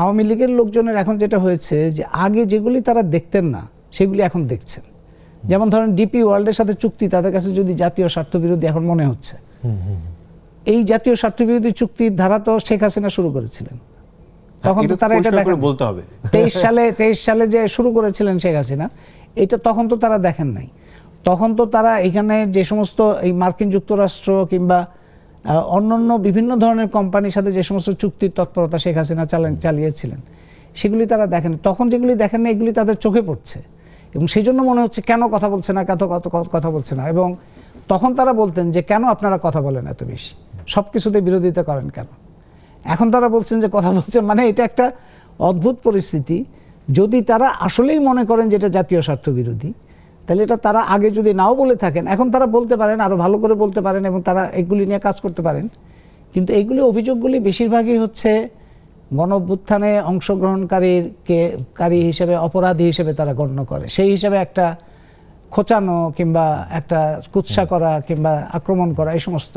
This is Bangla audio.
আওয়ামী লীগের লোকজনের এখন যেটা হয়েছে যে আগে যেগুলি তারা দেখতেন না সেগুলি এখন দেখছেন। যেমন ধরেন ডিপি ওয়ার্ল্ডের সাথে চুক্তি তাদের কাছে যদি জাতীয় স্বার্থবিরোধী এখন মনে হচ্ছে, এই জাতীয় স্বার্থবিরোধী চুক্তির ধারা তো শেখ হাসিনা শুরু করেছিলেন। তখন তো তারা এটা দেখেন বলতে হবে 23 সালে যে শুরু করেছিলেন শেখ হাসিনা, এটা তখন তো তারা দেখেন নাই। তখন তো তারা এখানে যে সমস্ত এই মার্কিন যুক্তরাষ্ট্র কিংবা অন্যান্য বিভিন্ন ধরনের কোম্পানির সাথে যে সমস্ত চুক্তির তৎপরতা শেখ হাসিনা চালিয়েছিলেন সেগুলি তারা দেখেন। তখন যেগুলি দেখেন না এগুলি তাদের চোখে পড়ছে এবং সেই জন্য মনে হচ্ছে কেন কথা বলছে না, কথা বলছে না। এবং তখন তারা বলতেন যে কেন আপনারা কথা বলেন এত বেশি, সব কিছুতে বিরোধিতা করেন কেন। এখন তারা বলছেন যে কথা বলছেন, মানে এটা একটা অদ্ভুত পরিস্থিতি। যদি তারা আসলেই মনে করেন যে এটা জাতীয় স্বার্থ বিরোধী, তাহলে এটা তারা আগে যদি নাও বলে থাকেন এখন তারা বলতে পারেন, আরো ভালো করে বলতে পারেন এবং তারা এগুলি নিয়ে কাজ করতে পারেন। কিন্তু এইগুলি অভিযোগগুলি বেশিরভাগই হচ্ছে গণ অভ্যুত্থানে অংশগ্রহণকারী হিসেবে অপরাধী হিসেবে তারা গণ্য করে, সেই হিসেবে একটা খোঁচানো কিংবা একটা কুৎসা করা কিংবা আক্রমণ করা এই সমস্ত।